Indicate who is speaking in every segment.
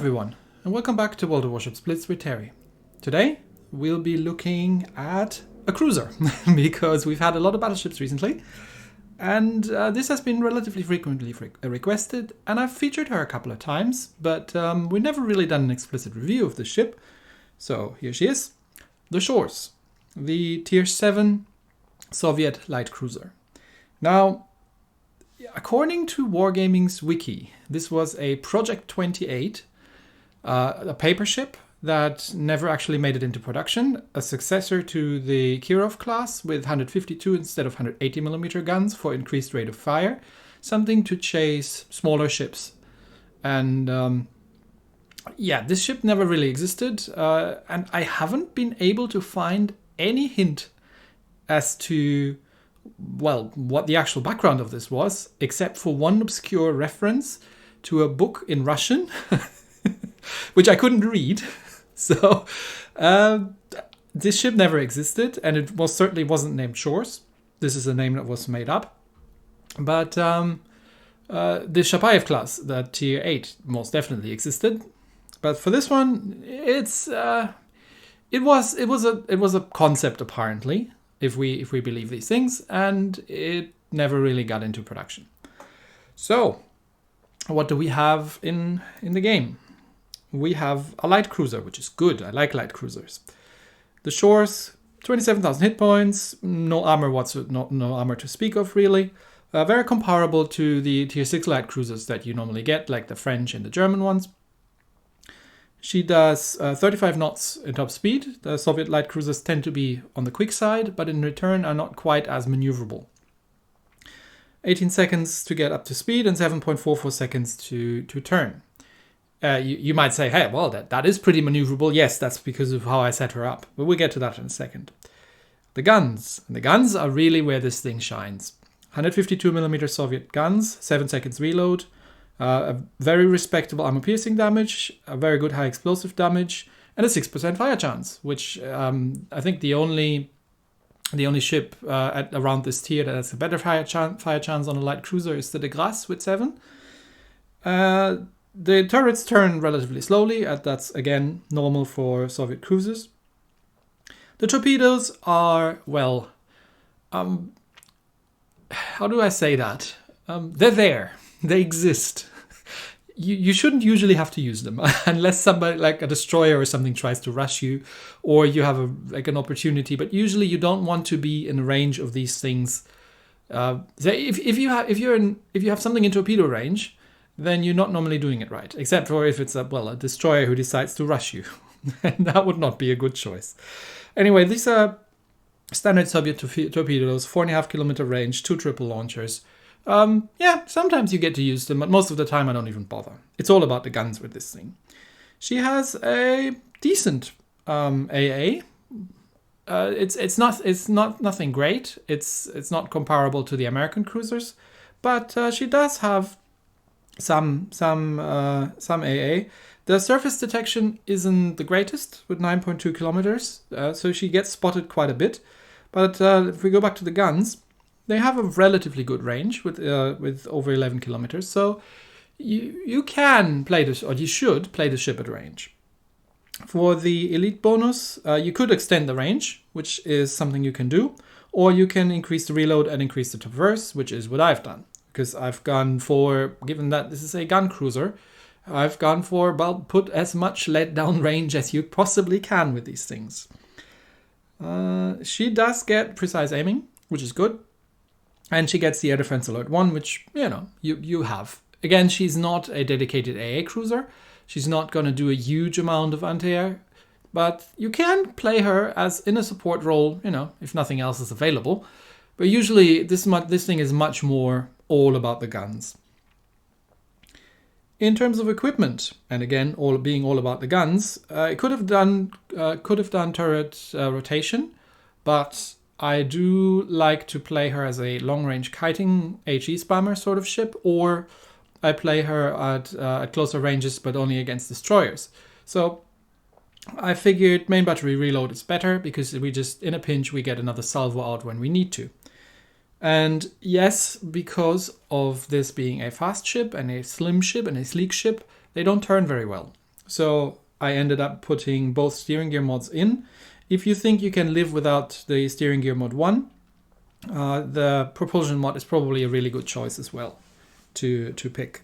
Speaker 1: everyone, and welcome back to Warships Blitz with Terry. Today, we'll be looking at a cruiser, because we've had a lot of battleships recently, and this has been relatively frequently requested, and I've featured her a couple of times, but we've never really done an explicit review of the ship. So here she is, the Shchors, the Tier 7 Soviet light cruiser. Now, according to Wargaming's wiki, this was a Project 28, a paper ship that never actually made it into production, a successor to the Kirov class with 152 instead of 180mm guns for increased rate of fire, something to chase smaller ships. And yeah, this ship never really existed, and I haven't been able to find any hint as to, well, what the actual background of this was, except for one obscure reference to a book in Russian, which I couldn't read. So this ship never existed, and it certainly wasn't named Shchors. This is a name that was made up. But the Shapayev class, the Tier 8, most definitely existed. But for this one, it was a concept apparently, if we believe these things, and it never really got into production. So, what do we have in the game? We have a light cruiser, which is good. I like light cruisers. The Shchors, 27,000 hit points, no armor no armor to speak of really. Very comparable to the Tier 6 light cruisers that you normally get, like the French and the German ones. She does 35 knots in top speed. The Soviet light cruisers tend to be on the quick side, but in return are not quite as maneuverable. 18 seconds to get up to speed and 7.44 seconds to turn. You might say, hey, well, that is pretty maneuverable. Yes, that's because of how I set her up. But we'll get to that in a second. The guns. And the guns are really where this thing shines. 152mm Soviet guns, 7 seconds reload, a very respectable armor-piercing damage, a very good high explosive damage, and a 6% fire chance, which I think the only ship around this tier that has a better fire chance on a light cruiser is the De Grasse with 7. The turrets turn relatively slowly, that's again normal for Soviet cruisers. The torpedoes are, well, how do I say that? They're there. They exist. You shouldn't usually have to use them unless somebody like a destroyer or something tries to rush you, or you have an opportunity. But usually you don't want to be in range of these things. If you have something in torpedo range, then you're not normally doing it right, except for if it's a destroyer who decides to rush you. And that would not be a good choice. Anyway, these are standard Soviet torpedoes, 4.5 kilometer range, 2 triple launchers. Yeah, sometimes you get to use them, but most of the time I don't even bother. It's all about the guns with this thing. She has a decent AA. It's not nothing great. It's not comparable to the American cruisers, but she does have some AA. The surface detection isn't the greatest with 9.2 kilometers, so she gets spotted quite a bit. But if we go back to the guns, they have a relatively good range with over 11 kilometers. So you can play this, or you should play the ship at range. For the elite bonus, you could extend the range, which is something you can do, or you can increase the reload and increase the traverse, which is what I've done. Because I've gone for, given that this is a gun cruiser, I've gone for, well, put as much let down range as you possibly can with these things. She does get precise aiming, which is good. And she gets the Air Defense Alert 1, which, you have. Again, she's not a dedicated AA cruiser. She's not going to do a huge amount of anti-air. But you can play her as in a support role, if nothing else is available. But usually this thing is much more all about the guns. In terms of equipment, and again, being all about the guns, it could have done turret rotation, but I do like to play her as a long-range kiting HE spammer sort of ship, or I play her at closer ranges, but only against destroyers. So I figured main battery reload is better, because we just, in a pinch, we get another salvo out when we need to. And yes, because of this being a fast ship and a slim ship and a sleek ship, they don't turn very well. So I ended up putting both steering gear mods in. If you think you can live without the steering gear mod 1, the propulsion mod is probably a really good choice as well to pick.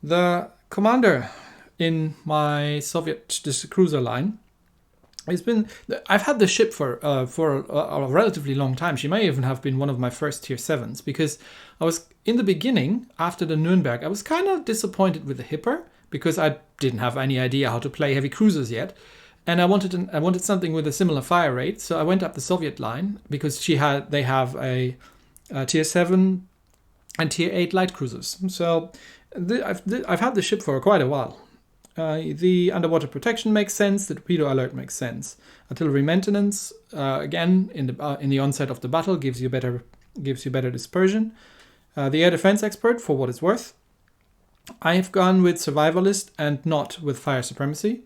Speaker 1: The commander in my Soviet cruiser line, I've had the ship for a relatively long time. She may even have been one of my first tier 7s, because I was, in the beginning, after the Nürnberg, I was kind of disappointed with the Hipper, because I didn't have any idea how to play heavy cruisers yet. And I wanted something with a similar fire rate, so I went up the Soviet line, because they have a tier 7 and tier 8 light cruisers. So I've had the ship for quite a while. The underwater protection makes sense. The torpedo alert makes sense. Artillery maintenance, again, in the onset of the battle, gives you better dispersion. The air defense expert, for what it's worth. I have gone with survivalist and not with fire supremacy,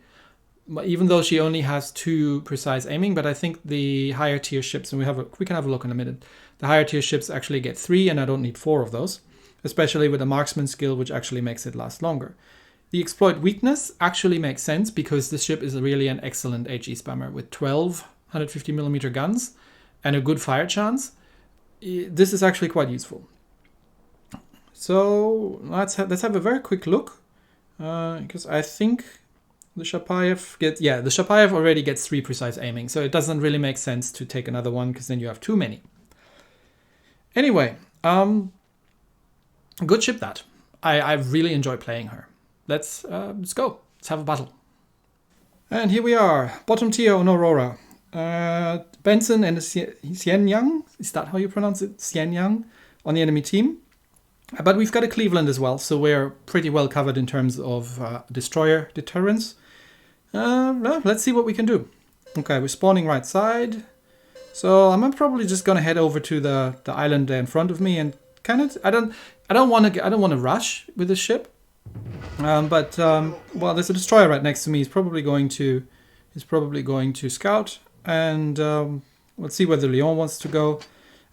Speaker 1: even though she only has 2 precise aiming. But I think the higher tier ships, and we can have a look in a minute. The higher tier ships actually get 3, and I don't need 4 of those, especially with a marksman skill, which actually makes it last longer. The exploit weakness actually makes sense, because this ship is really an excellent HE spammer with 12 150mm guns and a good fire chance. This is actually quite useful. So let's have a very quick look, because I think the Shapayev already gets 3 precise aiming, so it doesn't really make sense to take another one, because then you have too many. Anyway, good ship that. I really enjoy playing her. Let's go. Let's have a battle. And here we are, bottom tier on Aurora. Benson and Xianyang, is that how you pronounce it? Xianyang on the enemy team. But we've got a Cleveland as well, so we're pretty well covered in terms of destroyer deterrence. Let's see what we can do. Okay, we're spawning right side. So I'm probably just gonna head over to the island there in front of me and kind of I don't want to rush with this ship. Well, there's a destroyer right next to me. He's probably going to scout, and let's see where the Leon wants to go.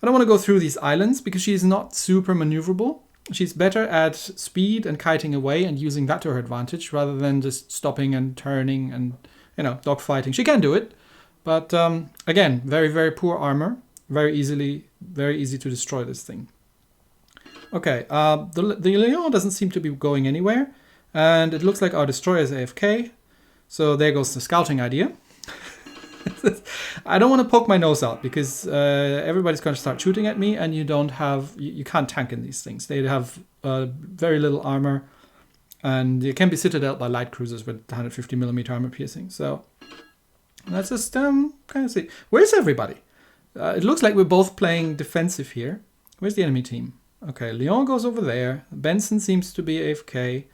Speaker 1: I don't want to go through these islands because she's not super maneuverable. She's better at speed and kiting away and using that to her advantage rather than just stopping and turning and, dogfighting. She can do it, but again, very, very poor armor. Very easy to destroy this thing. Okay, the Leon doesn't seem to be going anywhere, and it looks like our destroyer is AFK, so there goes the scouting idea. I don't want to poke my nose out because everybody's going to start shooting at me, and you can't tank in these things. They have very little armor, and they can be citadeled by light cruisers with 150mm armor piercing. So let's just kind of see. Where's everybody? It looks like we're both playing defensive here. Where's the enemy team? Okay, Leon goes over there. Benson seems to be AFK.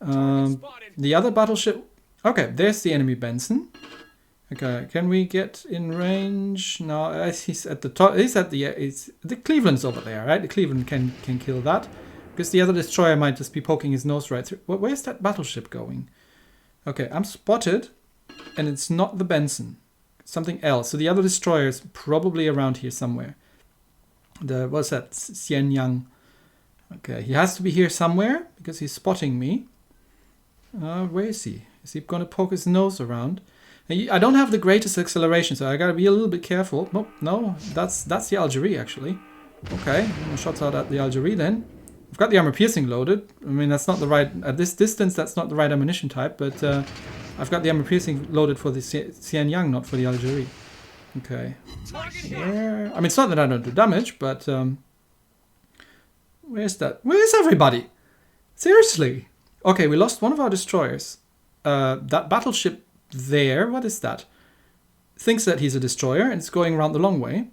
Speaker 1: The other battleship... Okay, there's the enemy Benson. Okay, can we get in range? No, he's at the top. The Cleveland's over there, right? The Cleveland can kill that. Because the other destroyer might just be poking his nose right through. Where's that battleship going? Okay, I'm spotted. And it's not the Benson. It's something else. So the other destroyer is probably around here somewhere. What's that? Xianyang. Okay, he has to be here somewhere because he's spotting me. Where is he? Is he going to poke his nose around? I don't have the greatest acceleration, so I gotta be a little bit careful. Oh, no, that's the Algerie actually. Okay, shots out at the Algerie then. I've got the armor piercing loaded. I mean, that's not the right, at this distance, that's not the right ammunition type, but I've got the armor piercing loaded for the Xianyang, not for the Algerie. Okay. Where? I mean, it's not that I don't do damage, but where's that? Where's everybody? Seriously? Okay, we lost one of our destroyers. That battleship there, what is that? Thinks that he's a destroyer and it's going around the long way.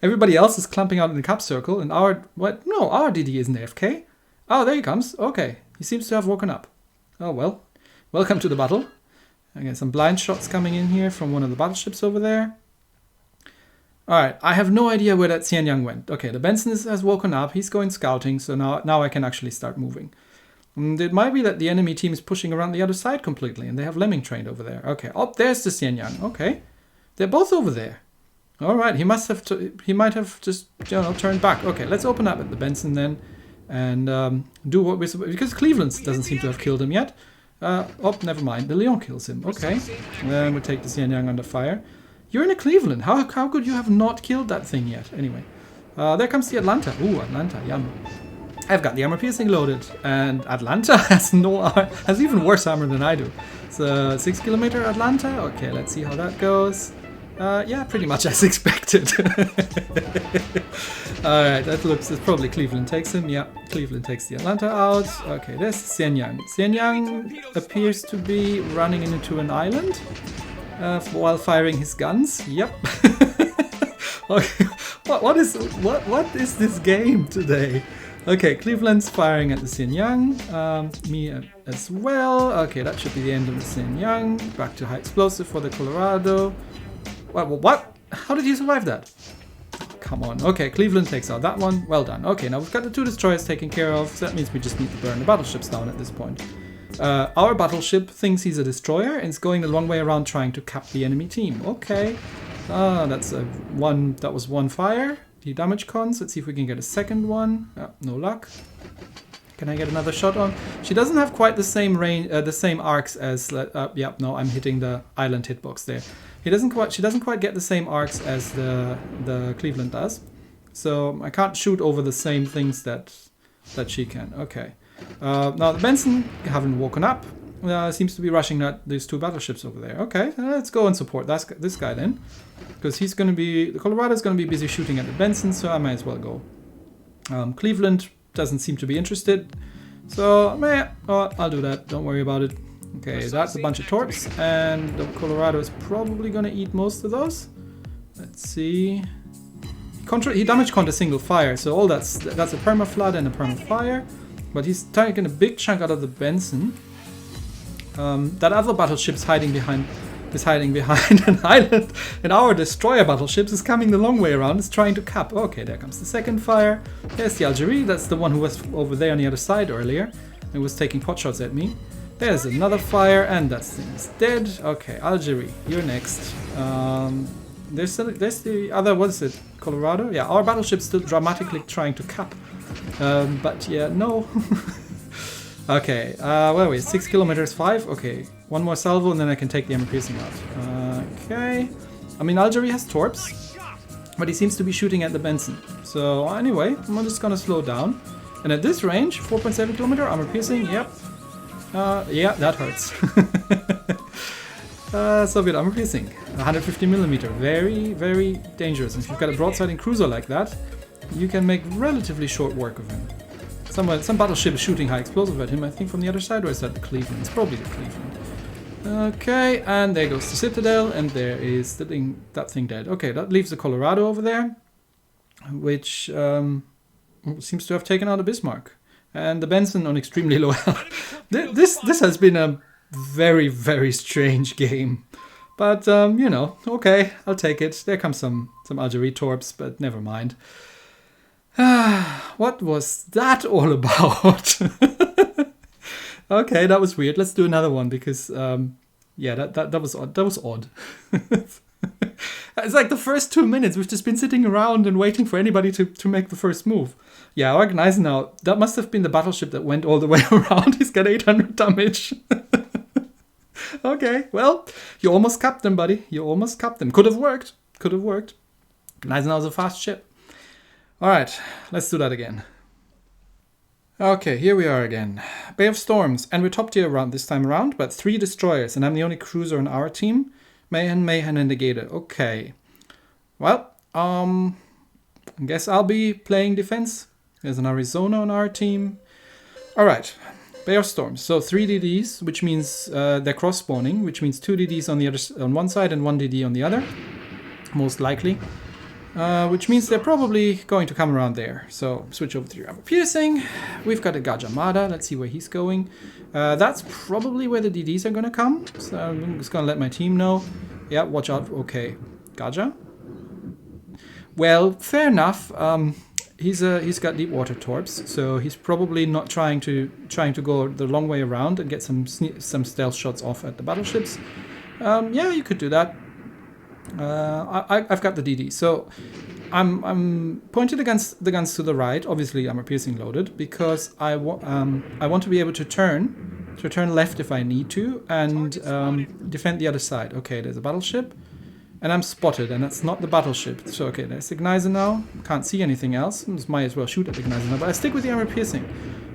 Speaker 1: Everybody else is clamping out in the cap circle, and our DD isn't AFK. Oh, there he comes. Okay, he seems to have woken up. Oh well, welcome to the battle. I get some blind shots coming in here from one of the battleships over there. Alright, I have no idea where that Xianyang went. Okay, the Benson has woken up, he's going scouting, so now I can actually start moving. And it might be that the enemy team is pushing around the other side completely, and they have Lemming trained over there. Okay, oh, there's the Xianyang. Okay, they're both over there. Alright, he might have just, turned back. Okay, let's open up at the Benson then. and do what we're supposed, because Cleveland doesn't seem to have killed him yet. Oh, never mind. The Leon kills him. Okay. Then we take the Xianyang under fire. You're in a Cleveland. How could you have not killed that thing yet? Anyway. There comes the Atlanta. Ooh, Atlanta. Yum. I've got the armor piercing loaded, and Atlanta has has even worse armor than I do. So 6 kilometer Atlanta. Okay, let's see how that goes. Yeah, pretty much as expected. Alright, that looks, it's probably Cleveland takes him. Yeah, Cleveland takes the Atlanta out. Okay, there's Xianyang. Xianyang appears to be running into an island while firing his guns. Yep. Okay. What is this game today? Okay, Cleveland's firing at the Xianyang. Me as well. Okay, that should be the end of the Xianyang. Back to high explosive for the Colorado. What? How did you survive that? Come on. Okay, Cleveland takes out that one. Well done. Okay, now we've got the 2 destroyers taken care of. So that means we just need to burn the battleships down at this point. Our battleship thinks he's a destroyer and is going the long way around trying to cap the enemy team. Okay. That's that was 1 fire. The damage cons. Let's see if we can get a second one. No luck. Can I get another shot on? She doesn't have quite the same range, the same arcs as. Yeah, no, I'm hitting the island hitbox there. She doesn't quite get the same arcs as the Cleveland does, so I can't shoot over the same things that she can. Okay. Now the Benson haven't woken up. Seems to be rushing these 2 battleships over there. Okay, let's go and support this guy then, because the Colorado's gonna be busy shooting at the Benson, so I might as well go. Cleveland doesn't seem to be interested, so I'll do that. Don't worry about it. Okay, that's a bunch of torps, and the Colorado is probably gonna eat most of those. Let's see. He damage con a single fire, so all that's a perma flood and a perma fire, but he's taking a big chunk out of the Benson. That other battleship's hiding behind an island, and our destroyer battleships is coming the long way around. It's trying to cap. Okay, there comes the second fire. There's the Algerie. That's the one who was over there on the other side earlier and was taking pot shots at me. There's another fire, and that thing's dead. Okay, Algerie, you're next. There's the other, what is it, Colorado? Yeah, our battleship's still dramatically trying to cap. But yeah, no. Okay, where are we? 6 kilometers, 5? Okay, 1 more salvo and then I can take the armor piercing out. Okay. I mean, Algerie has torps, but he seems to be shooting at the Benson. So anyway, I'm just gonna slow down. And at this range, 4.7 kilometer, armor piercing, yep. Yeah, that hurts. Soviet armor piercing, 150 millimeter, very, very dangerous. And if you've got a broadsiding cruiser like that, you can make relatively short work of him. Some battleship is shooting high explosive at him, I think from the other side, or is that the Cleveland? It's probably the Cleveland. Okay, and there goes the Citadel, and there is that thing dead. Okay, that leaves the Colorado over there, which seems to have taken out a Bismarck. And the Benson on extremely low health. This has been a very, very strange game. But, you know, okay, I'll take it. There comes some Algerie torps, but never mind. What was that all about? Okay, that was weird. Let's do another one because, yeah, that was odd. That was odd. It's like the first 2 minutes we've just been sitting around and waiting for anybody to make the first move. Yeah, organize now. That must have been the battleship that went all the way around. He's got 800 damage. Okay, well, you almost capped them, buddy. You almost capped them. Could have worked. Could have worked. Gneisenau's a fast ship. All right, let's do that again. Okay, here we are again. Bay of Storms, and we're top tier around this time around, but 3 destroyers, and I'm the only cruiser on our team. Mayhem, and the Gator. Okay. Well, I guess I'll be playing defense. There's an Arizona on our team. All right, Bay of Storms. So 3 DDs, which means they're cross-spawning, which means 2 DDs on one side and 1 DD on the other, most likely. Which means they're probably going to come around there. So switch over to your armor piercing. We've got a Gajamada. Let's see where he's going. That's probably where the DDs are going to come. So I'm just going to let my team know. Yeah, watch out. Okay, Gaja. Well, fair enough. He's got deep water torps, so he's probably not trying to go the long way around and get some stealth shots off at the battleships. Yeah, you could do that. I've got the DD. So I'm pointing the guns to the right. Obviously, I'm piercing loaded because I want to be able to turn left if I need to and defend the other side. Okay, there's a battleship, and I'm spotted, and that's not the battleship. So okay, there's the Ignizer now. Can't see anything else. Just might as well shoot at the Ignizer now. But I stick with the armor piercing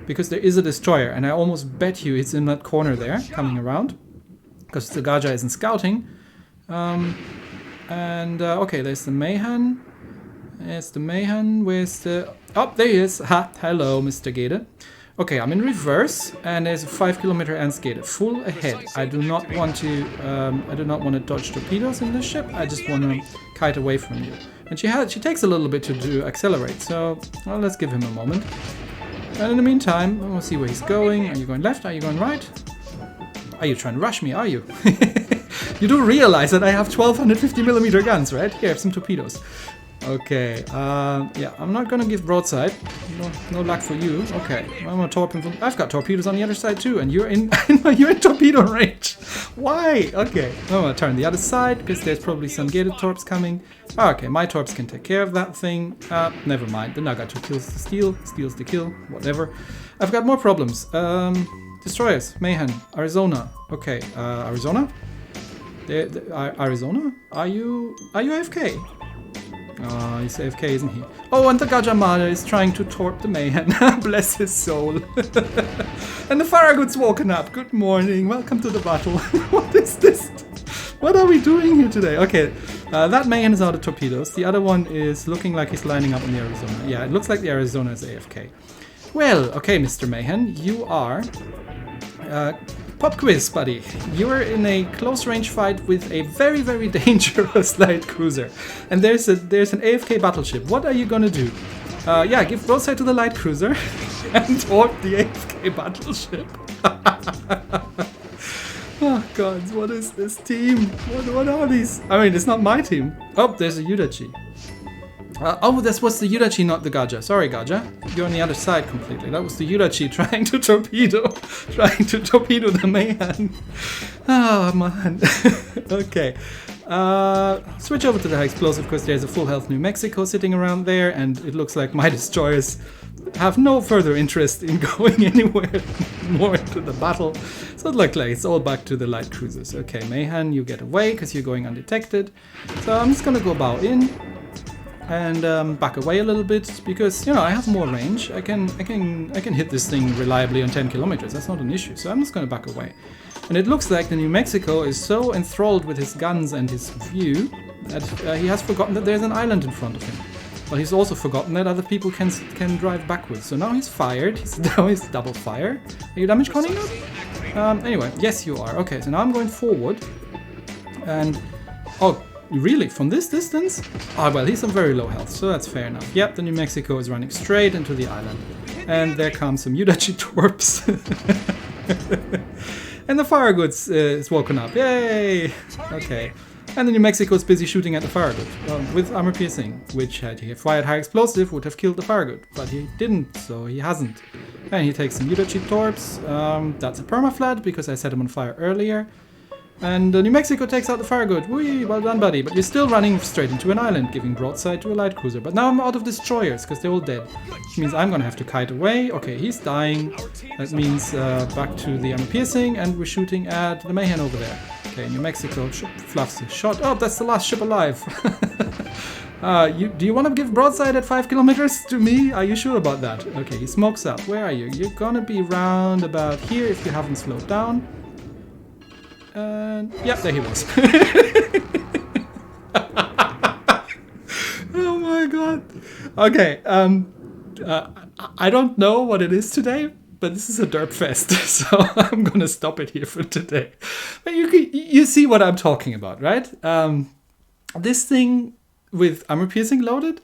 Speaker 1: because there is a destroyer, and I almost bet you it's in that corner there, coming around, because the Gaja isn't scouting. Okay, there's the Mayhan. There's the Mayhan. Where's the... Oh, there he is. Ha! Hello, Mr. Gator. Okay, I'm in reverse, and there's a 5 kilometer Gator full ahead. I do not want to dodge torpedoes in this ship. I just want to kite away from you. And she takes a little bit to accelerate. So well, let's give him a moment. And in the meantime, we'll see where he's going. Are you going left? Are you going right? Are you trying to rush me? Are you? You do realize that I have 1250mm guns, right? Here, have some torpedoes. Okay, yeah, I'm not gonna give broadside. No luck for you. Okay, I'm gonna torpedo. I've got torpedoes on the other side too, and you're in torpedo range. Why? Okay, I'm gonna turn the other side because there's probably some gated torps coming. Okay, my torps can take care of that thing. Never mind. The Nagato kills the steel, steals the kill, whatever. I've got more problems. Destroyers, Mayhem, Arizona. Okay, Arizona. Arizona? Are you AFK? He's AFK, isn't he? Oh, and the Gajamada is trying to torp the Mayhem. Bless his soul. And the Farragut's woken up. Good morning. Welcome to the battle. What is this? What are we doing here today? Okay, that Mayhem is out of torpedoes. The other one is looking like he's lining up on the Arizona. Yeah, it looks like the Arizona is AFK. Well, okay, Mr. Mayhem, you are... pop quiz, buddy. You're in a close range fight with a very, very dangerous light cruiser. And there's an AFK battleship. What are you gonna do? Yeah, give broadside to the light cruiser and torp the AFK battleship. Oh god, what is this team? What are these? I mean, it's not my team. Oh, there's a Yudachi. Oh, this was the Yudachi, not the Gaja. Sorry, Gaja. You're on the other side completely. That was the Yudachi trying to torpedo the Mayhem. Oh, man. Okay. Switch over to the high explosive because there's a full health New Mexico sitting around there, and it looks like my destroyers have no further interest in going anywhere more into the battle. So it looks like it's all back to the light cruisers. Okay, Mayhem, you get away because you're going undetected. So I'm just gonna go bow in and back away a little bit because, you know, I have more range. I can hit this thing reliably on 10 kilometers. That's not an issue. So I'm just going to back away. And it looks like the New Mexico is so enthralled with his guns and his view that he has forgotten that there's an island in front of him. Well, he's also forgotten that other people can drive backwards. So now he's fired. Now he's double fire. Are you damage conning up? Anyway, yes you are. Okay, so now I'm going forward. And oh, really? From this distance? Oh, well, he's on very low health, so that's fair enough. Yep, the New Mexico is running straight into the island. And there comes some Yudachi torps. And the Farragut is woken up. Yay! Okay. And the New Mexico is busy shooting at the Farragut with armor piercing, which had he fired high explosive would have killed the Farragut, but he didn't, so he hasn't. And he takes some Yudachi torps. That's a permaflat because I set him on fire earlier. And New Mexico takes out the Farragut. Whee, well done, buddy. But you're still running straight into an island, giving broadside to a light cruiser. But now I'm out of destroyers, because they're all dead. Which means I'm going to have to kite away. Okay, he's dying. That means back to the armor piercing, and we're shooting at the Mayhem over there. Okay, New Mexico fluffs his shot. Oh, that's the last ship alive. Do you want to give broadside at 5 kilometers to me? Are you sure about that? Okay, he smokes up. Where are you? You're going to be round about here if you haven't slowed down. And yep, there he was. Oh my god. Okay, I don't know what it is today, but this is a derp fest, so I'm gonna stop it here for today. But you see what I'm talking about, right? This thing with armor piercing loaded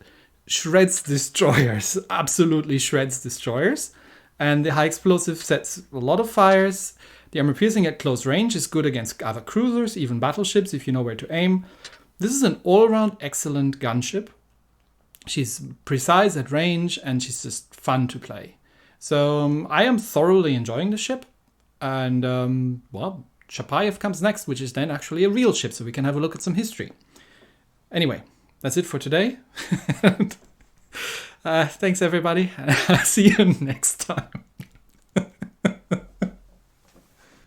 Speaker 1: shreds destroyers, absolutely shreds destroyers, and the high explosive sets a lot of fires. The armor piercing at close range is good against other cruisers, even battleships, if you know where to aim. This is an all-around excellent gunship. She's precise at range, and she's just fun to play. So I am thoroughly enjoying the ship. And, well, Chapayev comes next, which is then actually a real ship, so we can have a look at some history. Anyway, that's it for today. Thanks everybody. See you next time.